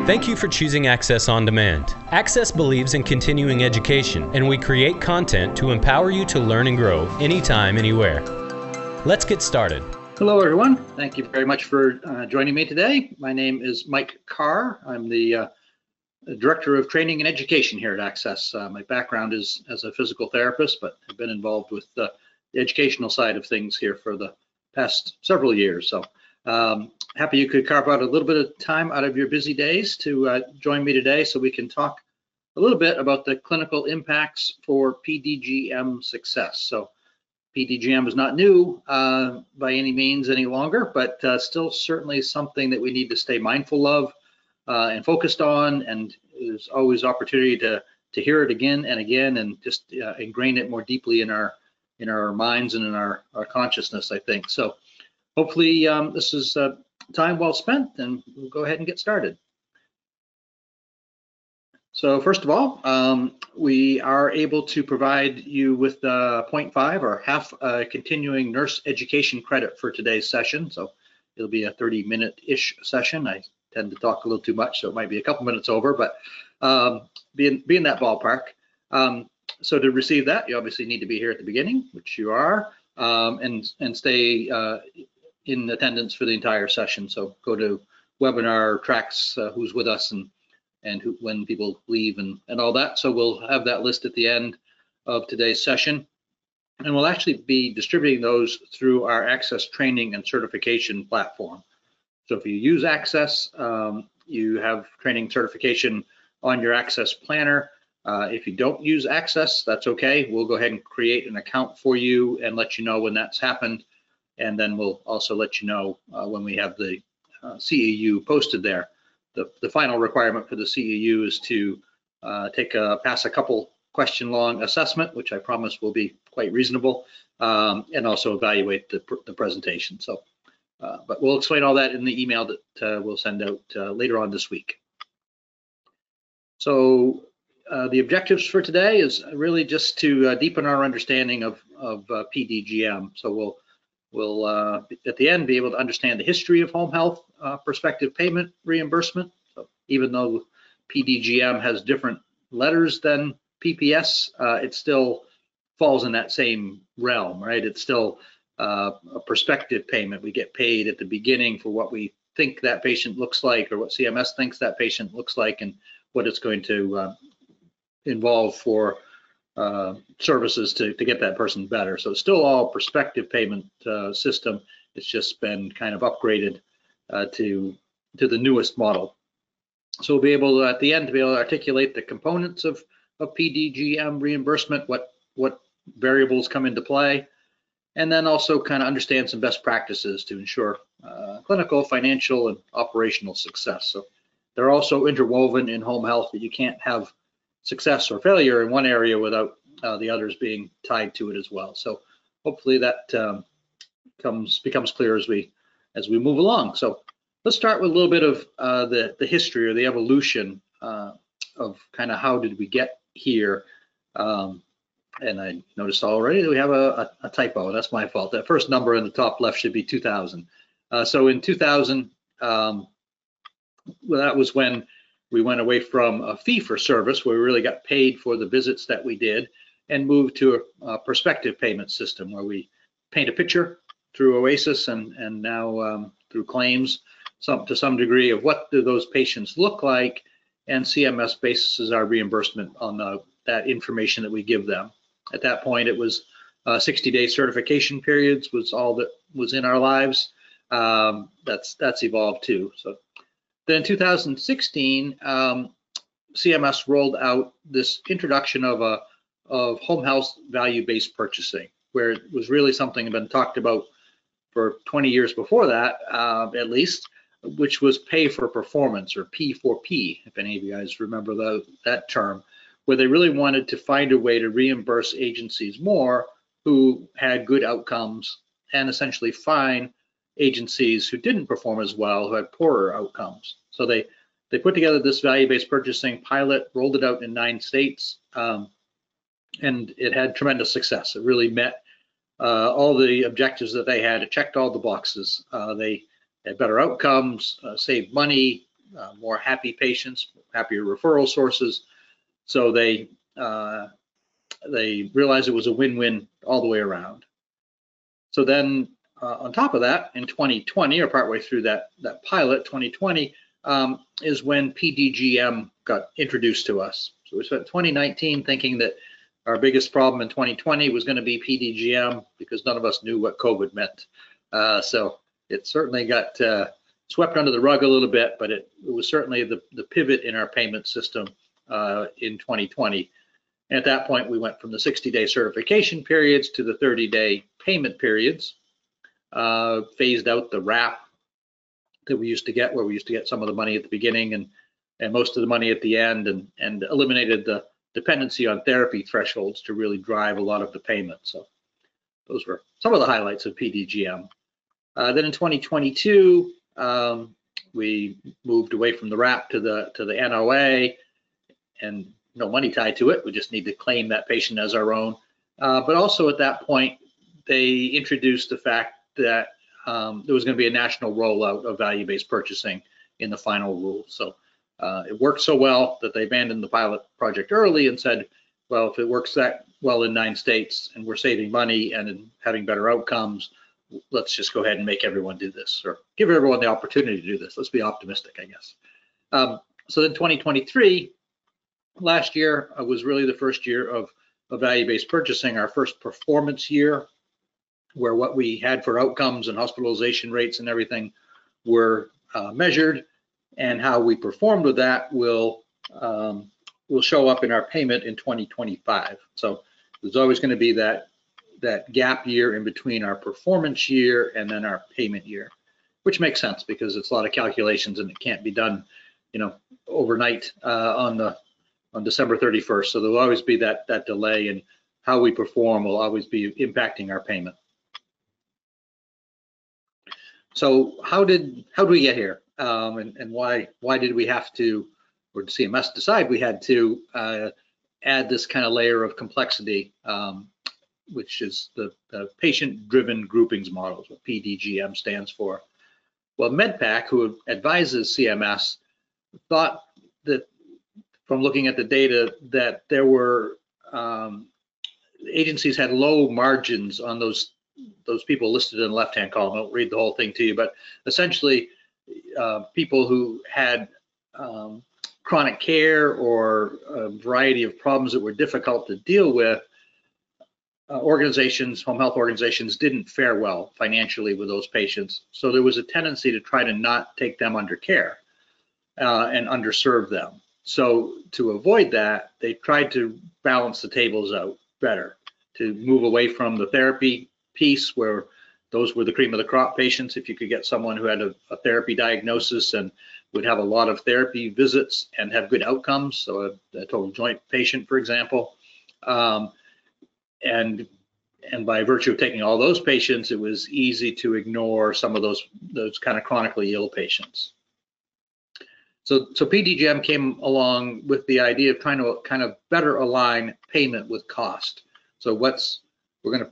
Thank you for choosing Axxess On Demand. Axxess believes in continuing education, and we create content to empower you to learn and grow anytime, anywhere. Let's get started. Hello, everyone. Thank you very much for joining me today. My name is Mike Carr. I'm the Director of Training and Education here at Axxess. My background is as a physical therapist, but I've been involved with the educational side of things here for the past several years. So happy you could carve out a little bit of time out of your busy days to join me today so we can talk a little bit about the clinical impacts for PDGM success. So PDGM is not new by any means any longer, but still certainly something that we need to stay mindful of and focused on, and there's always opportunity to hear it again and again and just ingrain it more deeply in our minds and in our consciousness, I think. So hopefully this is time well spent, and we'll go ahead and get started. So first of all, we are able to provide you with 0.5 or half continuing nurse education credit for today's session. So it'll be a 30-minute-ish session. I tend to talk a little too much, so it might be a couple minutes over, but be in that ballpark. So to receive that, you obviously need to be here at the beginning, which you are, and stay in attendance for the entire session. So go to webinar, tracks who's with us and who, when people leave and all that. So we'll have that list at the end of today's session. And we'll actually be distributing those through our Axxess training and certification platform. So if you use Axxess, you have training certification on your Axxess planner. If you don't use Axxess, that's okay. We'll go ahead and create an account for you and let you know when that's happened. And then we'll also let you know when we have the CEU posted there. The final requirement for the CEU is to pass a couple question long assessment, which I promise will be quite reasonable, and also evaluate the presentation. So, but we'll explain all that in the email that we'll send out later on this week. So the objectives for today is really just to deepen our understanding of PDGM. So we'll at the end be able to understand the history of home health prospective payment reimbursement. So even though PDGM has different letters than PPS, it still falls in that same realm, right? It's still a prospective payment. We get paid at the beginning for what we think that patient looks like, or what CMS thinks that patient looks like, and what it's going to involve for services to get that person better. So it's still all prospective payment system. It's just been kind of upgraded to the newest model. So we'll be able to, at the end, to be able to articulate the components of PDGM reimbursement, what variables come into play, and then also kind of understand some best practices to ensure clinical, financial, and operational success. So they're also interwoven in home health, that you can't have success or failure in one area without the others being tied to it as well. So hopefully that becomes clear as we move along. So let's start with a little bit of the history or the evolution of kind of how did we get here. And I noticed already that we have a typo. That's my fault. That first number in the top left should be 2000. So in 2000, well, that was when we went away from a fee for service, where we really got paid for the visits that we did, and moved to a prospective payment system where we paint a picture through OASIS and now through claims to some degree of what do those patients look like, and CMS bases our reimbursement on that information that we give them. At that point, it was 60-day certification periods was all that was in our lives. That's evolved too. So then in 2016, CMS rolled out this introduction of home health value-based purchasing, where it was really something that had been talked about for 20 years before that, at least, which was pay for performance, or P4P, if any of you guys remember that term, where they really wanted to find a way to reimburse agencies more who had good outcomes, and essentially fine agencies who didn't perform as well, who had poorer outcomes. So they put together this value-based purchasing pilot, rolled it out in 9 states, and it had tremendous success. It really met all the objectives that they had. It checked all the boxes. They had better outcomes, saved money, more happy patients, happier referral sources. So they realized it was a win-win all the way around. So then on top of that, in 2020, or partway through that pilot, 2020, is when PDGM got introduced to us. So we spent 2019 thinking that our biggest problem in 2020 was going to be PDGM because none of us knew what COVID meant. So it certainly got swept under the rug a little bit, but it was certainly the pivot in our payment system in 2020. And at that point, we went from the 60-day certification periods to the 30-day payment periods, phased out the wrap that we used to get, where we used to get some of the money at the beginning and most of the money at the end, and eliminated the dependency on therapy thresholds to really drive a lot of the payment. So those were some of the highlights of PDGM. Then in 2022, we moved away from the wrap to the NOA, and no money tied to it. We just need to claim that patient as our own. But also at that point, they introduced the fact that there was going to be a national rollout of value-based purchasing in the final rule. So it worked so well that they abandoned the pilot project early and said, well, if it works that well in 9 states and we're saving money and having better outcomes, let's just go ahead and make everyone do this, or give everyone the opportunity to do this. Let's be optimistic, I guess. So then 2023, last year was really the first year of value-based purchasing, our first performance year, where what we had for outcomes and hospitalization rates and everything were measured, and how we performed with that will show up in our payment in 2025. So there's always going to be that gap year in between our performance year and then our payment year, which makes sense because it's a lot of calculations and it can't be done, overnight on December 31st. So there'll always be that delay, and how we perform will always be impacting our payment. So how did we get here, and why did we have to, or did CMS decide we had to add this kind of layer of complexity, which is the Patient-Driven Groupings Model, what PDGM stands for. Well, MedPAC, who advises CMS, thought that from looking at the data that there were agencies had low margins on those people listed in the left-hand column. I won't read the whole thing to you, but essentially people who had chronic care or a variety of problems that were difficult to deal with, home health organizations didn't fare well financially with those patients. So there was a tendency to try to not take them under care and underserve them. So to avoid that, they tried to balance the tables out better, to move away from the therapy piece, where those were the cream of the crop patients. If you could get someone who had a therapy diagnosis and would have a lot of therapy visits and have good outcomes, so a total joint patient, for example, and by virtue of taking all those patients, it was easy to ignore some of those kind of chronically ill patients. So PDGM came along with the idea of trying to kind of better align payment with cost. So we're going to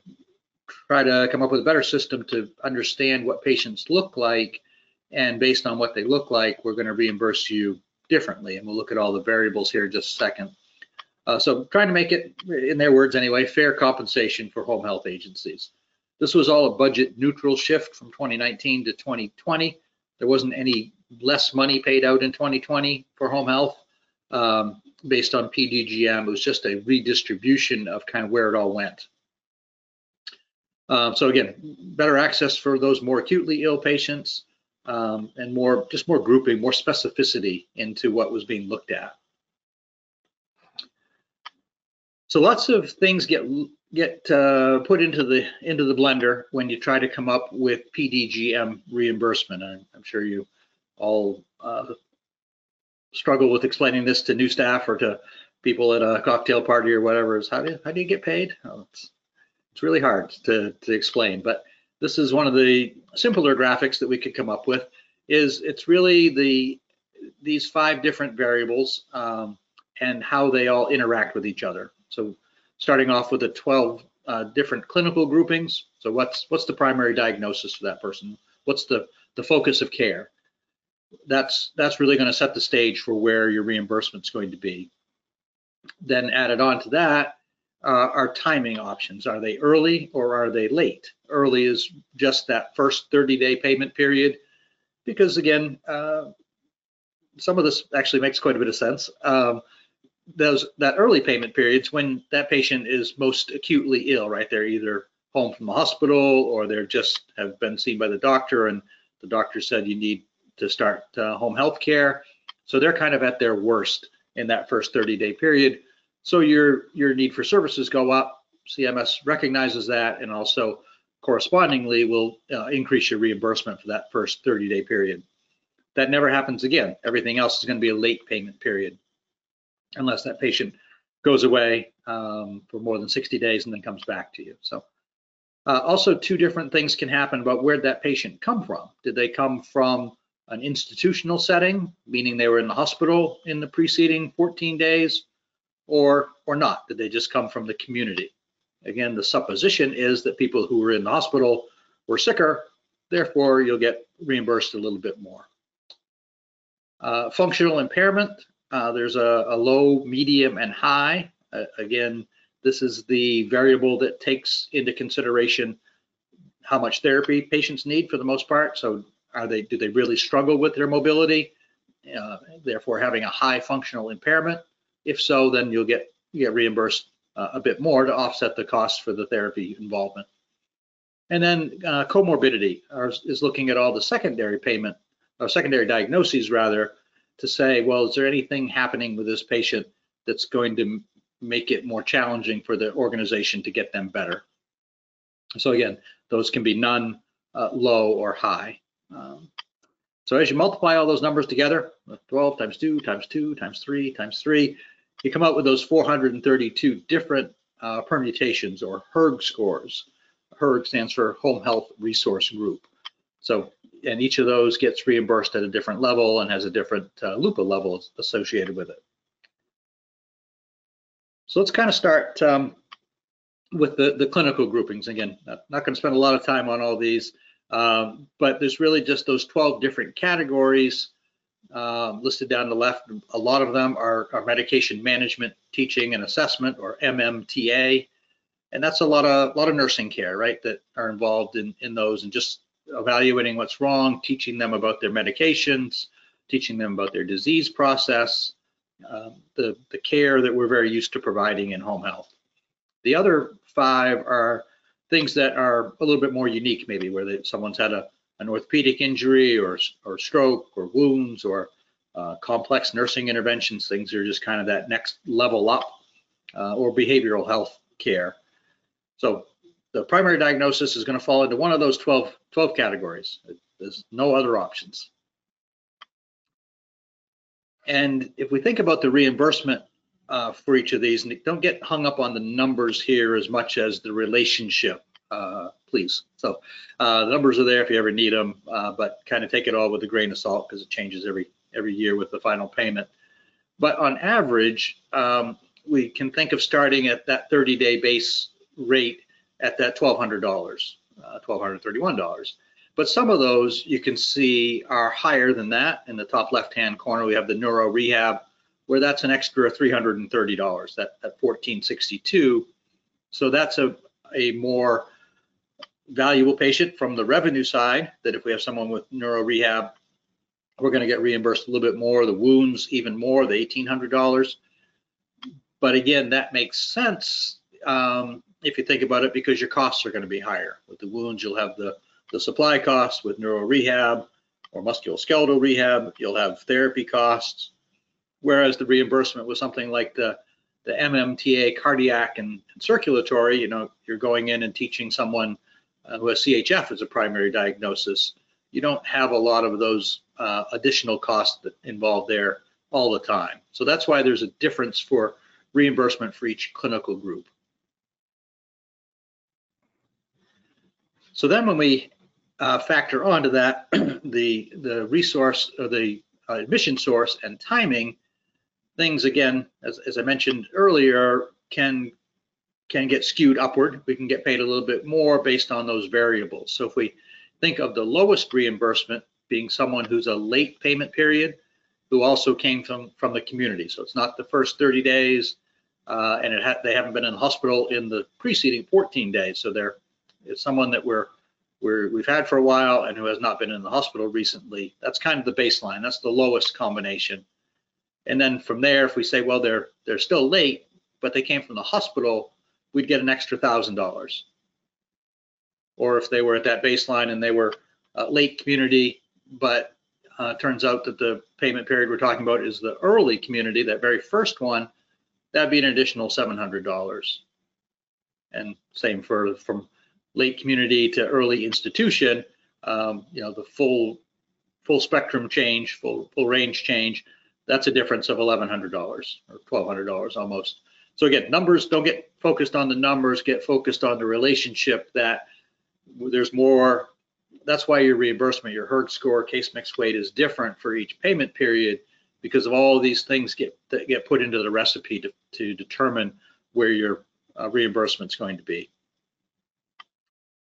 try to come up with a better system to understand what patients look like, and based on what they look like, we're going to reimburse you differently. And we'll look at all the variables here in just a second. So trying to make it, in their words anyway, fair compensation for home health agencies. This was all a budget neutral shift from 2019 to 2020. There wasn't any less money paid out in 2020 for home health based on PDGM. It was just a redistribution of kind of where it all went. So again, better access for those more acutely ill patients, and more grouping, more specificity into what was being looked at. So lots of things get put into the blender when you try to come up with PDGM reimbursement. I'm sure you all struggle with explaining this to new staff or to people at a cocktail party or whatever. Is how do you get paid? Oh, it's really hard to explain, but this is one of the simpler graphics that we could come up with. It's really these 5 different variables and how they all interact with each other. So starting off with the 12 different clinical groupings. So what's the primary diagnosis for that person? What's the focus of care? that's really going to set the stage for where your reimbursement's going to be. Then added on to that are timing options. Are they early or are they late? Early is just that first 30-day payment period, because again, some of this actually makes quite a bit of sense. That early payment period's when that patient is most acutely ill, right? They're either home from the hospital or they're just have been seen by the doctor and the doctor said you need to start home health care. So they're kind of at their worst in that first 30-day period. So your need for services go up. CMS recognizes that and also correspondingly will increase your reimbursement for that first 30-day period. That never happens again. Everything else is going to be a late payment period unless that patient goes away for more than 60 days and then comes back to you. So also two different things can happen about where that patient come from. Did they come from an institutional setting, meaning they were in the hospital in the preceding 14 days, or not? Did they just come from the community? Again, the supposition is that people who were in the hospital were sicker, therefore you'll get reimbursed a little bit more. Functional impairment, there's a low, medium, and high. Again, this is the variable that takes into consideration how much therapy patients need for the most part. So do they really struggle with their mobility, therefore having a high functional impairment? If so, then you'll get reimbursed a bit more to offset the cost for the therapy involvement. And then comorbidity is looking at all the secondary payment, or secondary diagnoses rather, to say, well, is there anything happening with this patient that's going to make it more challenging for the organization to get them better? So again, those can be none, low, or high. So as you multiply all those numbers together, 12 times 2 times 2 times 3 times 3, you come up with those 432 different permutations or HERG scores. HERG stands for Home Health Resource Group. So, and each of those gets reimbursed at a different level and has a different LUPA level associated with it. So let's kind of start with the clinical groupings. Again, not going to spend a lot of time on all these, but there's really just those 12 different categories listed down the left. A lot of them are medication management, teaching, and assessment, or MMTA, and that's a lot of nursing care, right, that are involved in those, and just evaluating what's wrong, teaching them about their medications, teaching them about their disease process, the care that we're very used to providing in home health. The other 5 are things that are a little bit more unique, maybe where someone's had an orthopedic injury or stroke or wounds or complex nursing interventions, things that are just kind of that next level up, or behavioral health care. So the primary diagnosis is going to fall into one of those 12 categories. There's no other options. And if we think about the reimbursement for each of these, and don't get hung up on the numbers here as much as the relationship, please. So the numbers are there if you ever need them, but kind of take it all with a grain of salt because it changes every year with the final payment. But on average, we can think of starting at that 30-day base rate at that $1,200, $1,231. But some of those you can see are higher than that. In the top left-hand corner, we have the neuro rehab, where that's an extra $330, that $1,462. So that's a more valuable patient from the revenue side, that if we have someone with neuro rehab, we're going to get reimbursed a little bit more, the wounds even more, the $1,800. But again, that makes sense if you think about it, because your costs are going to be higher. With the wounds, you'll have the supply costs. With neuro rehab or musculoskeletal rehab, you'll have therapy costs. Whereas the reimbursement with something like the MMTA, cardiac and circulatory, you're going in and teaching someone who has CHF as a primary diagnosis. You don't have a lot of those additional costs that involved there all the time. So that's why there's a difference for reimbursement for each clinical group. So then when we factor onto that the resource or the admission source and timing, things again, as I mentioned earlier, can get skewed upward. We can get paid a little bit more based on those variables. So if we think of the lowest reimbursement being someone who's a late payment period, who also came from the community. So it's not the first 30 days, and they haven't been in the hospital in the preceding 14 days. So it's someone that we've had for a while and who has not been in the hospital recently. That's kind of the baseline. That's the lowest combination. And then from there, if we say, well, they're still late, but they came from the hospital, we'd get an extra $1,000. Or if they were at that baseline and they were late community, but turns out that the payment period we're talking about is the early community, that very first one, that'd be an additional $700. And same from late community to early institution, the full spectrum change, full range change, that's a difference of $1,100 or $1,200 almost. So again, numbers, don't get focused on the numbers, get focused on the relationship that there's more. That's why your reimbursement, your HERG score, case mix weight is different for each payment period, because of all of these things that get put into the recipe to determine where your reimbursement is going to be.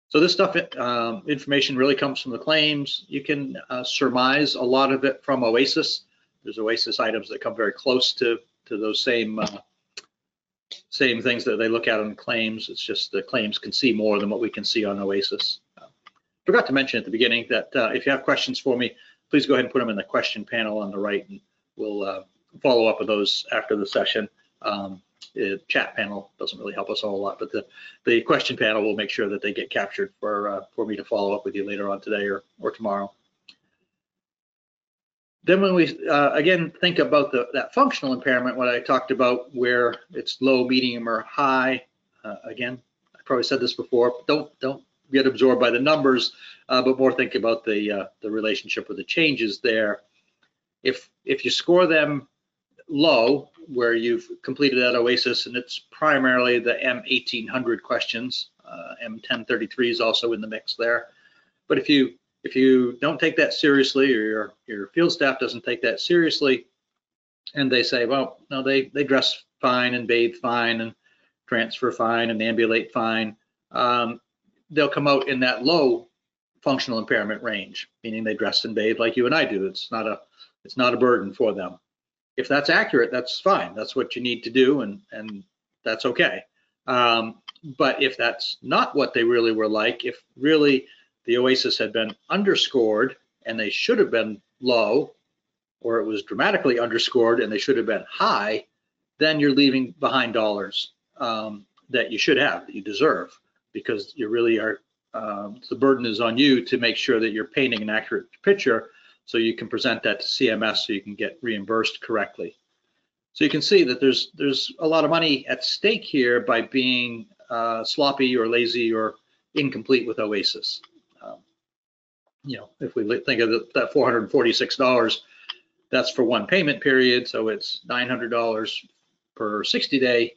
So this stuff, information really comes from the claims. You can surmise a lot of it from OASIS. There's OASIS items that come very close to those same things that they look at on claims. It's just the claims can see more than what we can see on OASIS. Forgot to mention at the beginning that if you have questions for me, please go ahead and put them in the question panel on the right, and we'll follow up with those after the session. The chat panel doesn't really help us a whole lot, but the question panel will make sure that they get captured for me to follow up with you later on today or tomorrow. Then when we, again, think about that functional impairment, what I talked about, where it's low, medium, or high, again, I probably said this before, don't get absorbed by the numbers, but more think about the relationship or the changes there. If you score them low, where you've completed that OASIS, and it's primarily the M1800 questions, M1033 is also in the mix there, but if you don't take that seriously, or your field staff doesn't take that seriously, and they say, well, no, they dress fine and bathe fine and transfer fine and ambulate fine, they'll come out in that low functional impairment range, meaning they dress and bathe like you and I do. It's not a burden for them. If that's accurate, that's fine. That's what you need to do, and that's okay. But if that's not what they really were like, if really the OASIS had been underscored and they should have been low, or it was dramatically underscored and they should have been high, then you're leaving behind dollars that you should have, that you deserve, because you really are, the burden is on you to make sure that you're painting an accurate picture so you can present that to CMS so you can get reimbursed correctly. So you can see that there's a lot of money at stake here by being sloppy or lazy or incomplete with OASIS. If we think of that $446, that's for one payment period, so it's $900 per 60-day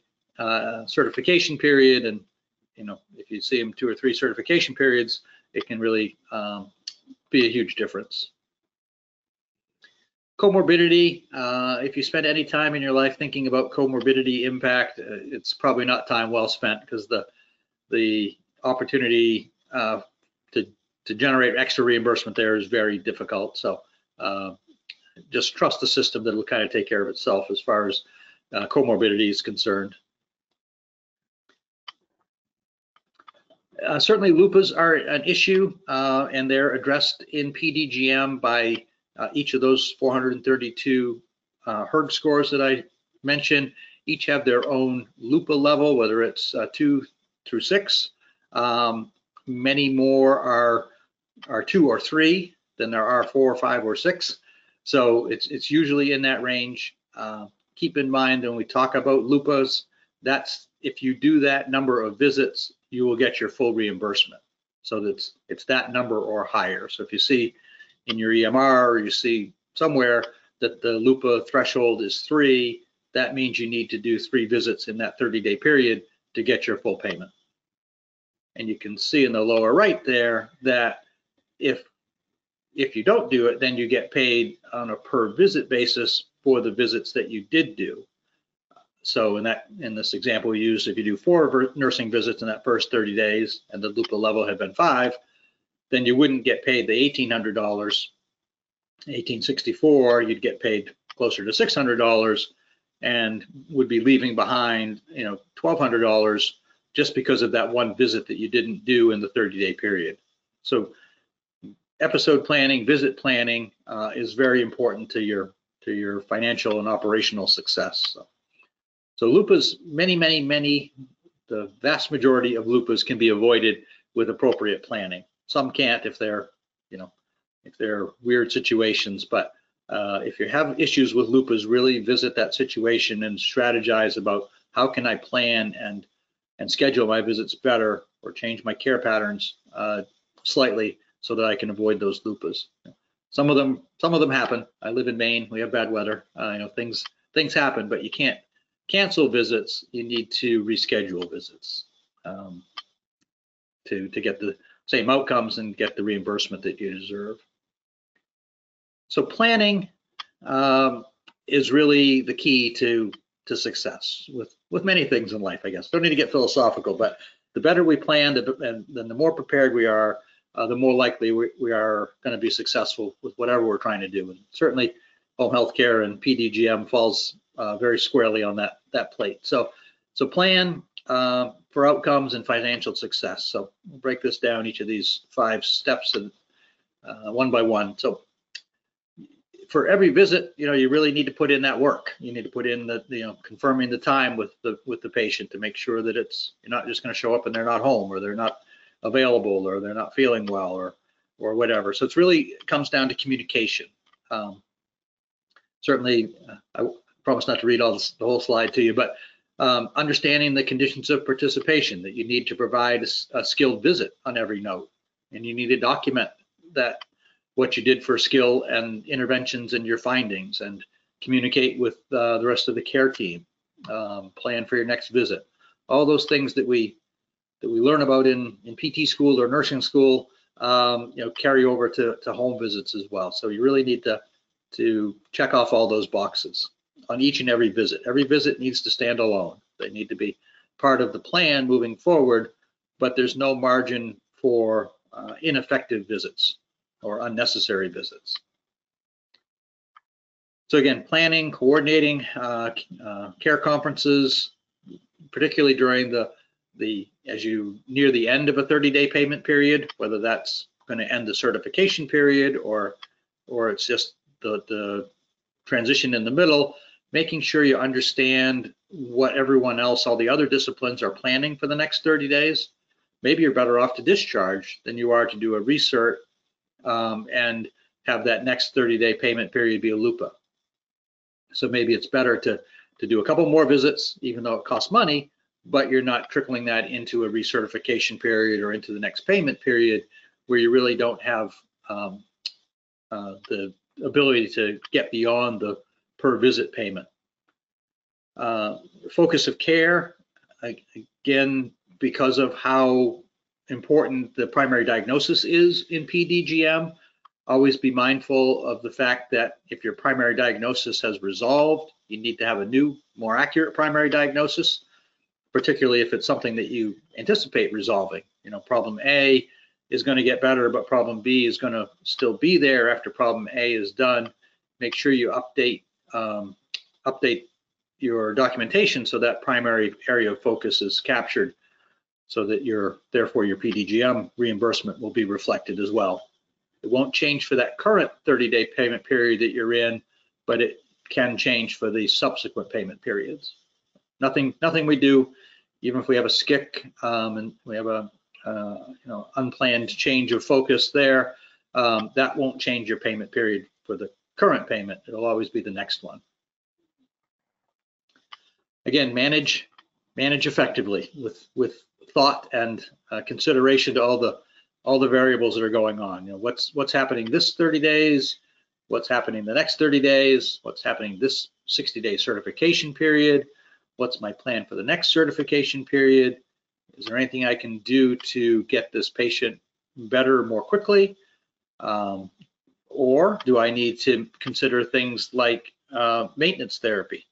certification period, and if you see them 2 or 3 certification periods, it can really be a huge difference. Comorbidity, if you spend any time in your life thinking about comorbidity impact, it's probably not time well spent, because the opportunity to generate extra reimbursement there is very difficult. So just trust the system that will kind of take care of itself as far as comorbidity is concerned. Certainly LUPAs are an issue, and they're addressed in PDGM by each of those 432 HERG scores that I mentioned. Each have their own LUPA level, whether it's 2 through 6. Many more are 2 or 3 than there are 4 or 5 or 6. So it's usually in that range. Keep in mind when we talk about LUPAs, that's if you do that number of visits, you will get your full reimbursement. So it's that number or higher. So if you see in your EMR, or you see somewhere that the LUPA threshold is 3, that means you need to do 3 visits in that 30-day period to get your full payment. And you can see in the lower right there that if you don't do it, then you get paid on a per visit basis for the visits that you did do. So in this example we used, if you do 4 nursing visits in that first 30 days and the LUPA level had been 5, then you wouldn't get paid the $1,800 1864, you'd get paid closer to $600 and would be leaving behind, $1,200 just because of that one visit that you didn't do in the 30-day period. So episode planning, visit planning is very important to your financial and operational success. So LUPAs, the vast majority of LUPAs can be avoided with appropriate planning. Some can't if they're weird situations, but if you have issues with LUPAs, really visit that situation and strategize about how can I plan and schedule my visits better or change my care patterns slightly so that I can avoid those LUPAs. Some of them happen. I live in Maine. We have bad weather. Things happen, but you can't cancel visits. You need to reschedule visits to get the same outcomes and get the reimbursement that you deserve. So planning is really the key to success with many things in life, I guess. Don't need to get philosophical, but the better we plan, then the more prepared we are, the more likely we are going to be successful with whatever we're trying to do. And certainly home health care and PDGM falls very squarely on that plate. So plan for outcomes and financial success. So we'll break this down, each of these 5 steps, and one by one. So for every visit, you really need to put in that work. You need to put in confirming the time with the patient to make sure that you're not just going to show up and they're not home, or they're not available, or they're not feeling well, or whatever. So it comes down to communication. Certainly, I promise not to read the whole slide to you, but understanding the conditions of participation, that you need to provide a skilled visit on every note, and you need to document what you did for skill and interventions and your findings, and communicate with the rest of the care team, plan for your next visit. All those things that we learn about in PT school or nursing school, carry over to home visits as well. So you really need to check off all those boxes on each and every visit. Every visit needs to stand alone. They need to be part of the plan moving forward, but there's no margin for ineffective visits or unnecessary visits. So again, planning, coordinating care conferences, particularly during as you near the end of a 30-day payment period, whether that's going to end the certification period or it's just the transition in the middle, making sure you understand what everyone else, all the other disciplines, are planning for the next 30 days. Maybe you're better off to discharge than you are to do a recert and have that next 30-day payment period be a LUPA. So maybe it's better to do a couple more visits, even though it costs money, but you're not trickling that into a recertification period or into the next payment period where you really don't have the ability to get beyond the per visit payment. Focus of care, again, because of how important the primary diagnosis is in PDGM, always be mindful of the fact that if your primary diagnosis has resolved, you need to have a new, more accurate primary diagnosis, particularly if it's something that you anticipate resolving. Problem A is going to get better, but problem B is going to still be there after problem A is done. Make sure you update your documentation so that primary area of focus is captured, so that therefore your PDGM reimbursement will be reflected as well. It won't change for that current 30-day payment period that you're in, but it can change for the subsequent payment periods. Nothing we do, even if we have a SCIC and we have a unplanned change of focus there, that won't change your payment period for the current payment. It'll always be the next one. Again, manage effectively with thought and consideration to all the variables that are going on. What's happening this 30 days, what's happening the next 30 days, what's happening this 60-day certification period, what's my plan for the next certification period, is there anything I can do to get this patient better more quickly, or do I need to consider things like maintenance therapy,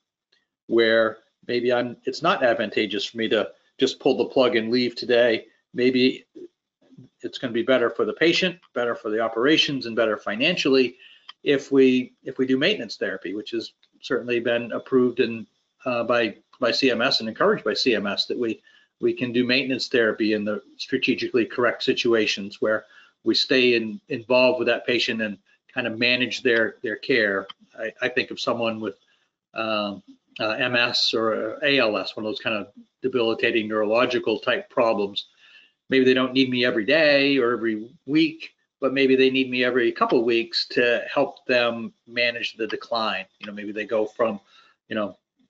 where maybe it's not advantageous for me to just pull the plug and leave today. Maybe it's going to be better for the patient, better for the operations, and better financially if we do maintenance therapy, which has certainly been approved by CMS and encouraged by CMS, that we can do maintenance therapy in the strategically correct situations where we stay involved with that patient and kind of manage their care. I think of someone with MS or ALS, one of those kind of debilitating neurological type problems. Maybe they don't need me every day or every week, but maybe they need me every couple of weeks to help them manage the decline. Maybe they go from,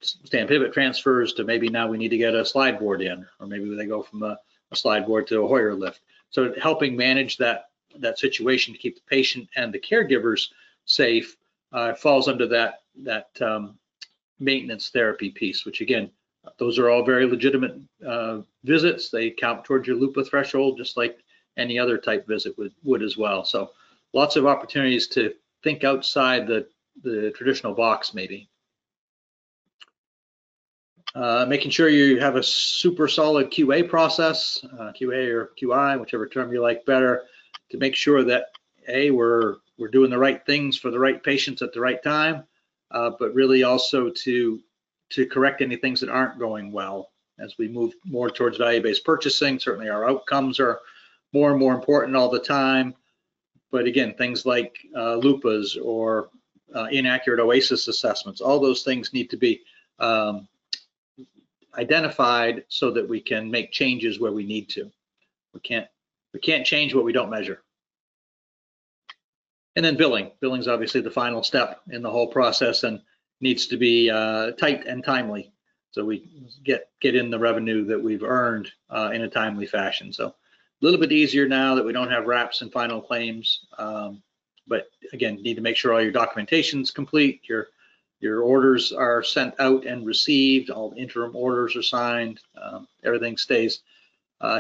stand pivot transfers to maybe now we need to get a slide board in, or maybe they go from a slide board to a Hoyer lift. So helping manage that situation to keep the patient and the caregivers safe falls under that maintenance therapy piece, which again, those are all very legitimate visits. They count towards your LUPA threshold, just like any other type visit would as well. So lots of opportunities to think outside the traditional box maybe. Making sure you have a super solid QA process, QA or QI, whichever term you like better, to make sure that we're doing the right things for the right patients at the right time, but really also to correct any things that aren't going well. As we move more towards value-based purchasing, certainly our outcomes are more and more important all the time. But again, things like LUPAs or inaccurate OASIS assessments, all those things need to be identified so that we can make changes where we need to. We can't change what we don't measure. And then billing. Billing's obviously the final step in the whole process and needs to be tight and timely, so we get in the revenue that we've earned in a timely fashion. So a little bit easier now that we don't have wraps and final claims, but again, need to make sure all your documentation's complete, your orders are sent out and received, all the interim orders are signed, everything stays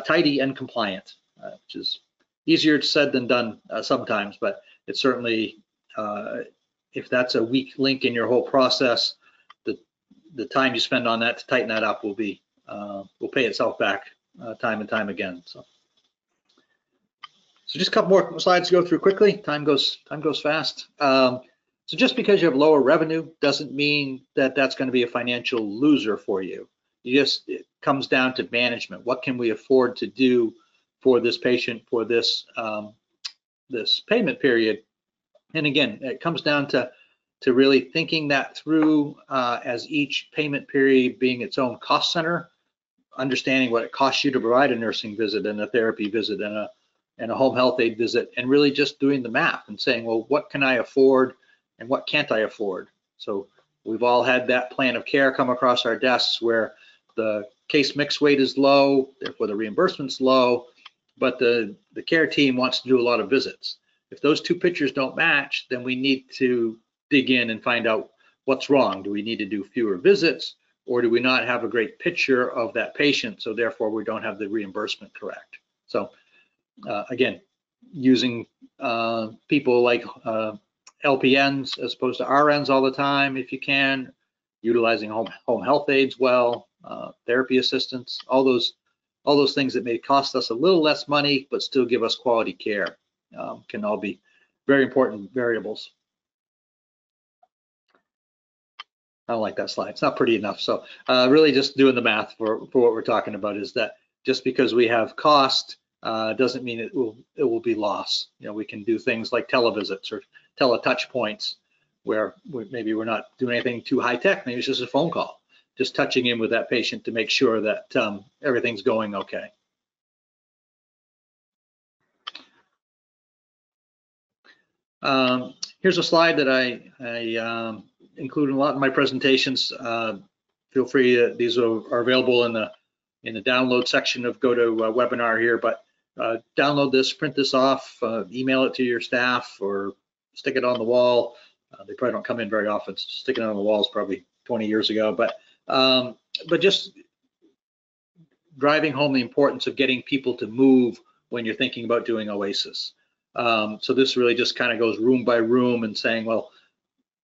tidy and compliant, which is easier said than done sometimes, but it's certainly, if that's a weak link in your whole process, the time you spend on that to tighten that up will pay itself back time and time again. So just a couple more slides to go through quickly. Time goes fast. So just because you have lower revenue doesn't mean that that's going to be a financial loser for you. It comes down to management. What can we afford to do for this patient for this this payment period? And again, it comes down to really thinking that through as each payment period being its own cost center, understanding what it costs you to provide a nursing visit and a therapy visit and a home health aid visit, and really just doing the math and saying, well, what can I afford and what can't I afford? So we've all had that plan of care come across our desks where the case mix weight is low, therefore the reimbursement's low, but the care team wants to do a lot of visits. If those two pictures don't match, then we need to dig in and find out what's wrong. Do we need to do fewer visits, or do we not have a great picture of that patient, so therefore we don't have the reimbursement correct? So again, using people like LPNs as opposed to RNs all the time if you can, utilizing home health aides well, therapy assistants, all those things that may cost us a little less money but still give us quality care can all be very important variables. I don't like that slide. It's not pretty enough. So really just doing the math for what we're talking about is that just because we have cost doesn't mean it will be loss. We can do things like televisits or tele-touch points where maybe we're not doing anything too high tech. Maybe it's just a phone call, just touching in with that patient to make sure that everything's going okay. Here's a slide that I include a lot in my presentations. Feel free, these are available in the download section of GoToWebinar here, but download this, print this off, email it to your staff, or stick it on the wall. They probably don't come in very often, so sticking it on the wall is probably 20 years ago, but just driving home the importance of getting people to move when you're thinking about doing OASIS. So this really just kind of goes room by room and saying, well,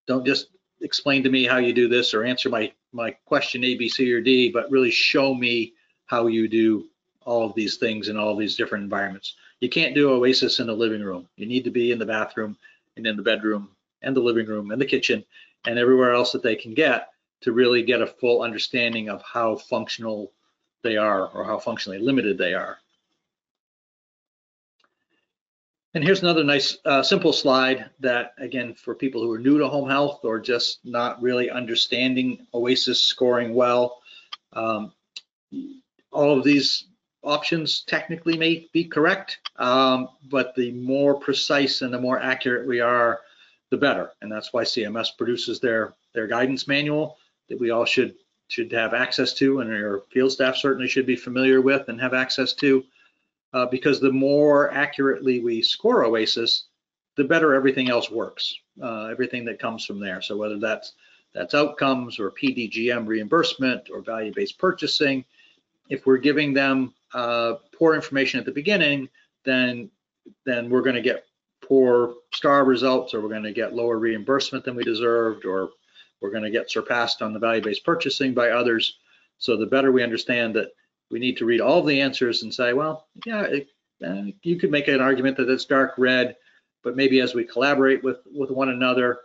don't just explain to me how you do this or answer my question A, B, C, or D, but really show me how you do all of these things in all of these different environments. You can't do OASIS in the living room. You need to be in the bathroom and in the bedroom and the living room and the kitchen and everywhere else that they can get to really get a full understanding of how functional they are or how functionally limited they are. And here's another nice simple slide that, again, for people who are new to home health or just not really understanding OASIS scoring well, all of these options technically may be correct, but the more precise and the more accurate we are, the better. And that's why CMS produces their guidance manual that we all should have access to, and your field staff certainly should be familiar with and have access to. Because the more accurately we score OASIS, the better everything else works, everything that comes from there. So whether that's outcomes or PDGM reimbursement or value-based purchasing, if we're giving them poor information at the beginning, then we're going to get poor star results, or we're going to get lower reimbursement than we deserved, or we're going to get surpassed on the value-based purchasing by others. So the better we understand that we need to read all of the answers and say, well, yeah, you could make an argument that it's dark red, but maybe as we collaborate with one another,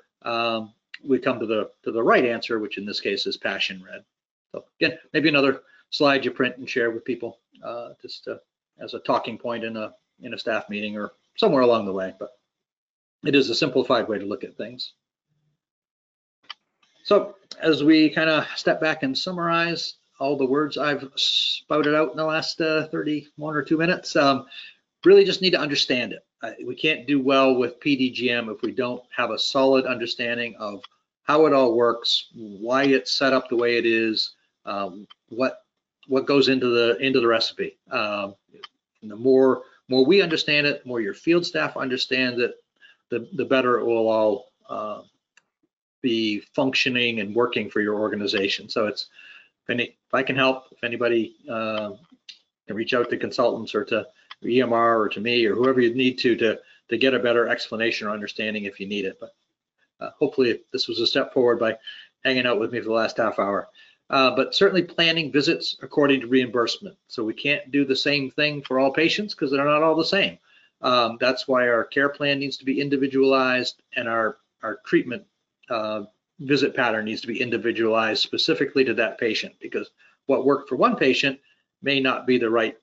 we come to the right answer, which in this case is passion red. So again, maybe another slide you print and share with people, just as a talking point in a staff meeting or somewhere along the way. But it is a simplified way to look at things. So as we kind of step back and summarize all the words I've spouted out in the last 31 or 2 minutes, really just need to understand it. We can't do well with PDGM if we don't have a solid understanding of how it all works, why it's set up the way it is, what goes into the recipe. And the more we understand it, the more your field staff understand it, the better it will all be functioning and working for your organization. So it's, if I can help, if anybody can reach out to consultants or to EMR or to me or whoever you need to get a better explanation or understanding if you need it. But hopefully this was a step forward by hanging out with me for the last half hour. But certainly planning visits according to reimbursement. So we can't do the same thing for all patients because they're not all the same. That's why our care plan needs to be individualized, and our treatment visit pattern needs to be individualized specifically to that patient, because what worked for one patient may not be the right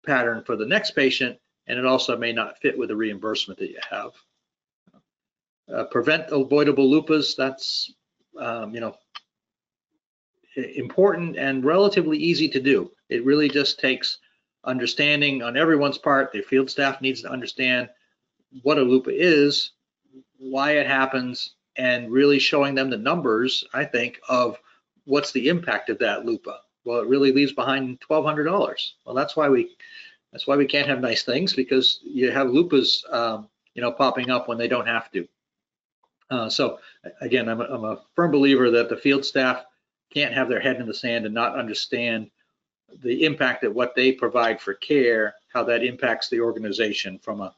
pattern for the next patient, and it also may not fit with the reimbursement that you have. Prevent avoidable LUPAs, that's important and relatively easy to do. It really just takes understanding on everyone's part. The field staff needs to understand what a LUPA is, why it happens, and really showing them the numbers, I think, of what's the impact of that LUPA. Well, it really leaves behind $1,200. Well, that's why we can't have nice things, because you have LUPAs, popping up when they don't have to. So again, I'm a firm believer that the field staff can't have their head in the sand and not understand the impact that what they provide for care, how that impacts the organization from a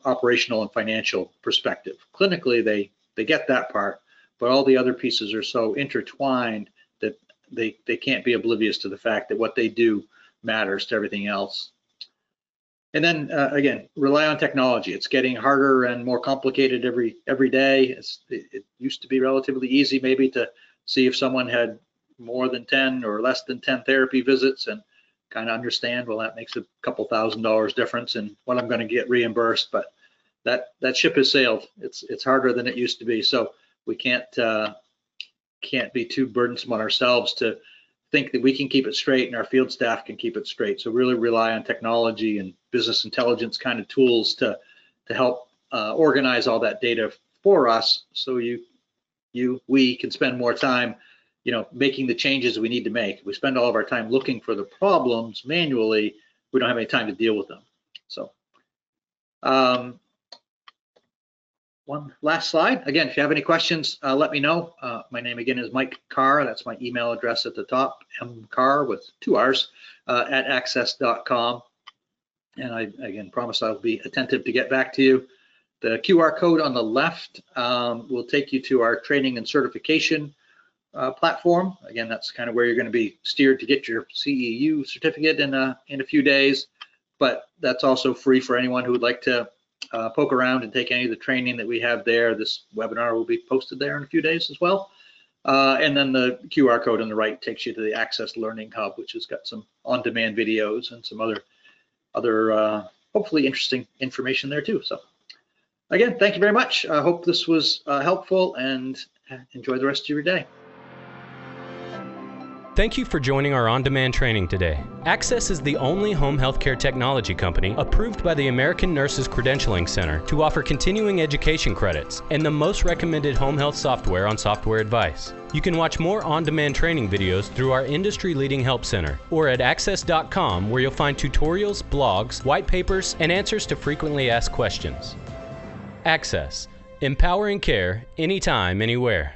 operational and financial perspective. Clinically, they get that part, but all the other pieces are so intertwined that they can't be oblivious to the fact that what they do matters to everything else. And then again, rely on technology. It's getting harder and more complicated every day. It used to be relatively easy maybe to see if someone had more than 10 or less than 10 therapy visits and kind of understand, well, that makes a couple $1,000 difference in what I'm going to get reimbursed. But that ship has sailed. It's harder than it used to be. So we can't be too burdensome on ourselves to think that we can keep it straight and our field staff can keep it straight. So really rely on technology and business intelligence kind of tools to help organize all that data for us, so we can spend more time, making the changes we need to make. If we spend all of our time looking for the problems manually, we don't have any time to deal with them. So one last slide. Again, if you have any questions, let me know. My name again is Mike Carr. That's my email address at the top, mcarr with 2 R's at axxess.com. And I, again, promise I'll be attentive to get back to you. The QR code on the left will take you to our training and certification platform. Again, that's kind of where you're going to be steered to get your CEU certificate in a few days. But that's also free for anyone who would like to poke around and take any of the training that we have there. This webinar will be posted there in a few days as well. And then the QR code on the right takes you to the Axxess Learning Hub, which has got some on-demand videos and some other hopefully interesting information there too. So again, thank you very much. I hope this was helpful, and enjoy the rest of your day. Thank you for joining our on-demand training today. Axxess is the only home healthcare technology company approved by the American Nurses Credentialing Center to offer continuing education credits and the most recommended home health software on Software Advice. You can watch more on-demand training videos through our industry-leading help center or at axxess.com, where you'll find tutorials, blogs, white papers, and answers to frequently asked questions. Axxess, empowering care anytime, anywhere.